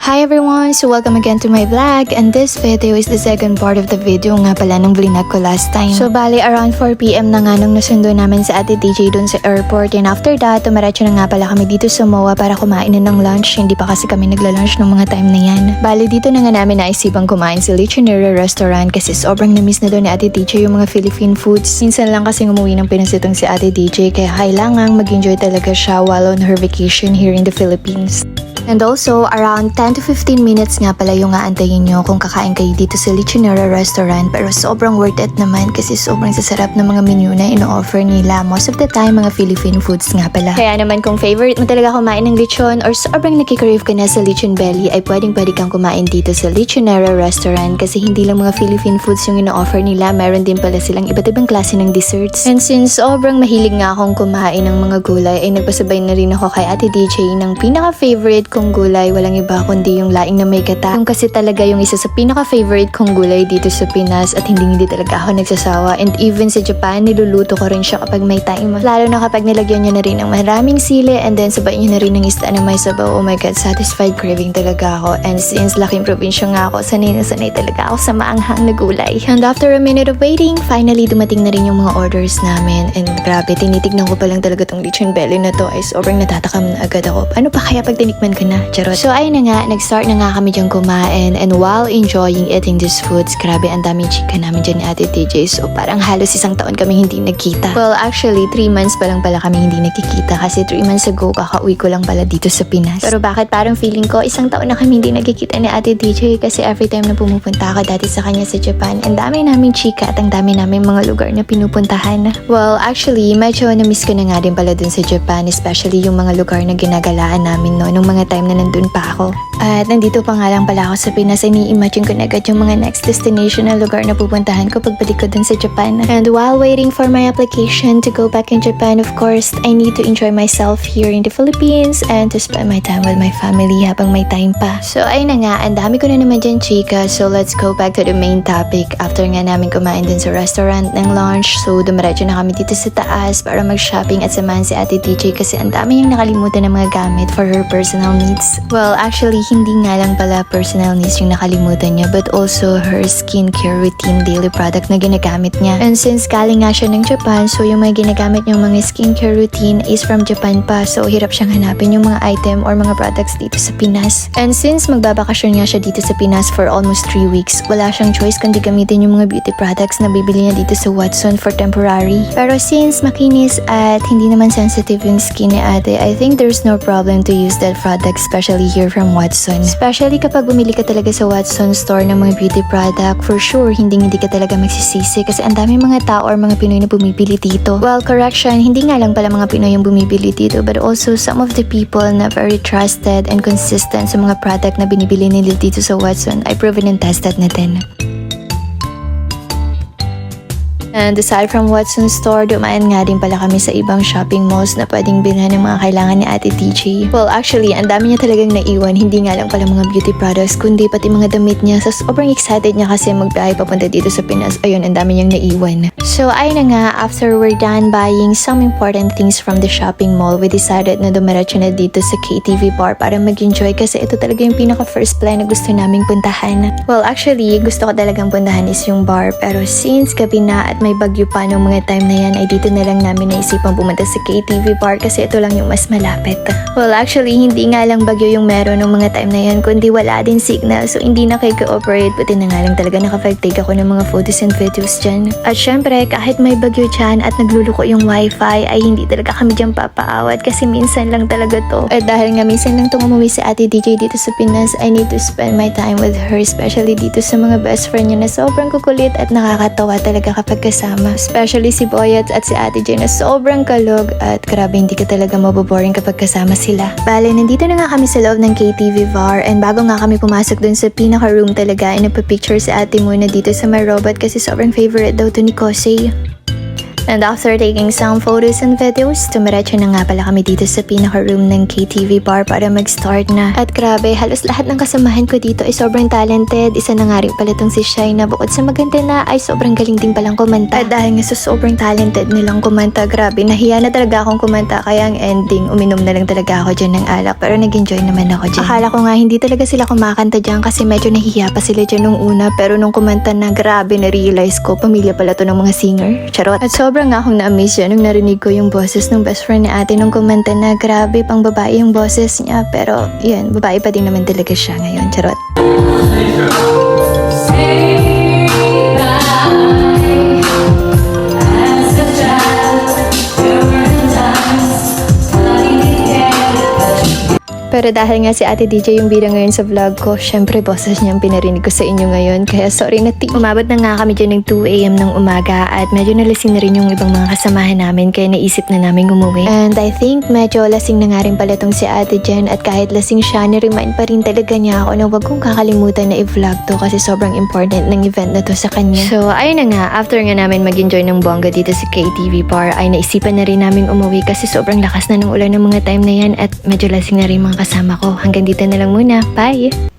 Hi everyone! So welcome again to my vlog, and this video is the second part of the video nga pala nung vlog ko last time. So bali around 4pm na nga nung nasundo namin sa ate DJ dun sa airport, and after that tumiretso na nga pala kami dito sa MOA para kumain na ng lunch. Hindi pa kasi kami nagla-lunch ng mga time na yan. Bali dito na nga namin naisipang kumain sa Lechonera restaurant kasi sobrang na-miss na doon ni ate DJ yung mga Philippine foods. Minsan lang kasi umuwi ng Pinas itong si ate DJ kaya kailangang mag-enjoy talaga siya while on her vacation here in the Philippines. And also, around 10 to 15 minutes nga pala yung aantayin nyo kung kakain kayo dito sa Lechonera restaurant, pero sobrang worth it naman kasi sobrang sasarap ng mga menu na ino-offer nila. Most of the time, mga Philippine foods nga pala. Kaya naman kung favorite mo talaga kumain ng lechon or sobrang nakikrave ka na sa lechon belly, ay pwede kang kumain dito sa Lechonera restaurant kasi hindi lang mga Philippine foods yung ino-offer nila, meron din pala silang iba't ibang klase ng desserts. And since sobrang mahilig nga akong kumain ng mga gulay, ay nagpasabay na rin ako kay ate DJ ng pinaka-favorite kong gulay, walang iba kundi yung laing na may gata. Yung kasi talaga yung isa sa pinaka-favorite kong gulay dito sa Pinas at hindi talaga ako nagsasawa. And even sa Japan, niluluto ko rin siya kapag may time. Lalo na kapag nilagyan niya na rin ng maraming sili and then sabay niya na rin ng isda na may sabaw. Oh my God, satisfied craving talaga ako. And since laking probinsya nga ako, sanay na sanay talaga ako sa maanghang na gulay. And after a minute of waiting, finally dumating na rin yung mga orders namin. And grabe, tinitignan ko pa lang talaga tong lechon belly na to ay sobrang natatakam na agad ako. Ano pa kaya pag tinikman ko na? Charot. So ayun na nga, nag-start na nga kami dyan kumain, and while enjoying eating these foods, grabe ang daming chika namin dyan ni ate DJ. So parang halos isang taon kami hindi nagkita. Well, actually 3 months pa lang pala kami hindi nagkikita kasi 3 months ago kakauwi ko lang pala dito sa Pinas. Pero bakit parang feeling ko isang taon na kami hindi nagkikita ni ate DJ kasi every time na pumupunta ako dati sa kanya sa Japan, ang dami namin chika at ang dami namin mga lugar na pinupuntahan. Well, actually medyo na-miss ko na nga din pala dun sa Japan, especially yung mga lugar na ginagalaan namin nung mga time na nandun pa ako. At nandito pa nga lang pala ako sa Pinas, ini-imagine ko na agad yung mga next destination na lugar na pupuntahan ko pagbalik ko dun sa Japan. And while waiting for my application to go back in Japan, of course, I need to enjoy myself here in the Philippines and to spend my time with my family habang may time pa. So ayun na nga, ang dami ko na naman dyan chika, so let's go back to the main topic. After nga namin kumain dun sa restaurant ng lunch, so dumiretso na kami dito sa taas para mag-shopping at samahan si ate DJ kasi ang dami niyang nakalimutan ng mga gamit for her personal needs. Well, actually, hindi nga lang pala personal needs yung nakalimutan niya, but also her skincare routine daily product na ginagamit niya. And since galing nga siya ng Japan, so yung mga ginagamit niyang mga skincare routine is from Japan pa, so hirap siyang hanapin yung mga item or mga products dito sa Pinas. And since magbabakasyon nga siya dito sa Pinas for almost 3 weeks, wala siyang choice kundi gamitin yung mga beauty products na bibili niya dito sa Watson for temporary. Pero since makinis at hindi naman sensitive yung skin ni ate, I think there's no problem to use that product, especially here from Watson. Especially kapag bumili ka talaga sa Watson store ng mga beauty product, for sure, hindi ka talaga magsisisi kasi ang dami mga tao or mga Pinoy na bumibili dito. Well, correction, hindi nga lang pala mga Pinoy yung bumibili dito, but also some of the people na very trusted and consistent sa mga product na binibili nila dito sa Watson ay proven and tested na din. And aside from Watson store, dumaan nga din pala kami sa ibang shopping malls na pwedeng bilhan ng mga kailangan ni ate DJ. Well, actually, ang dami niya talagang naiwan. Hindi nga lang pala mga beauty products, kundi pati mga damit niya. So, sobrang excited niya kasi magbiyahe papunta dito sa Pinas. Ayun, ang dami niyang naiwan. So, ayun na nga, after we're done buying some important things from the shopping mall, we decided na dumiretso na dito sa KTV bar para mag-enjoy kasi ito talaga yung pinaka-first plan na gusto naming puntahan. Well, actually, gusto ko talagang puntahan is yung bar. Pero since gabi na at may bagyo pa nung mga time na yan, ay dito na lang namin naisipang pumunta sa KTV bar kasi ito lang yung mas malapit. Well, actually, hindi nga lang bagyo yung meron nung mga time na yan, kundi wala din signal, so hindi na kayo cooperate, buti na nga lang talaga nakapag-take ako ng mga photos and videos dyan. At syempre, kahit may bagyo dyan at nagluluko yung wifi, ay hindi talaga kami dyan papaawat kasi minsan lang talaga to. At dahil nga minsan lang itong umuwi sa ate DJ dito sa Pinas, I need to spend my time with her, especially dito sa mga best friend niya na sobrang kukulit at nakakatawa talaga kapag kasama. Especially si Boyet at si ate Jane na sobrang kalog at grabe hindi ka talaga maboboring kapag kasama sila. Bale, nandito na nga kami sa loob ng KTV bar, and bago nga kami pumasok dun sa pinaka-room talaga, ay nagpa-picture si ate muna dito sa my robot kasi sobrang favorite daw to ni Kosei. And after taking some photos and videos, tumiretso na nga pala kami dito sa pinaka-room ng KTV bar para mag-start na. At grabe, halos lahat ng kasamahan ko dito ay sobrang talented. Isa na nga rin pala tong si Shai na bukod sa maganda na ay sobrang galing din palang kumanta. At dahil nga sa sobrang talented nilang kumanta, grabe, nahiya na talaga akong kumanta. Kaya ang ending, uminom na lang talaga ako dyan ng alak. Pero nag-enjoy naman ako dyan. Akala ko nga hindi talaga sila kumakanta dyan kasi medyo nahihiya pa sila dyan nung una. Pero nung kumanta na, grabe, na-realize ko, pamilya pala to ng mga singer. Charot. At sobrang nga akong na-amaze yan nung narinig ko yung boses ng best friend ni ate nung kumanta na, grabe, pang babae yung boses niya. Pero yun, babae pa din naman talaga siya ngayon. Charot. Pero dahil nga si Ate DJ yung bida ngayon sa vlog ko, syempre boses niya ang pinarinig ko sa inyo ngayon. Kaya sorry na umabot na nga kami dyan ng 2 AM ng umaga at medyo nalasing na rin yung ibang mga kasamahan namin kaya naisip na namin umuwi. And I think medyo lasing na nga rin pala tong si Ate Jen at kahit lasing siya, ni-remind pa rin talaga niya ako na wag kong kakalimutan na i-vlog to kasi sobrang important ng event na to sa kanya. So ayun na nga, after nga namin mag-enjoy ng bongga dito sa KTV bar ay naisipan na rin namin umuwi kasi sobrang lakas na ng ulan ng mga time na yan at medyo lasing na rin mga kasama ko. Hanggang dito na lang muna. Bye!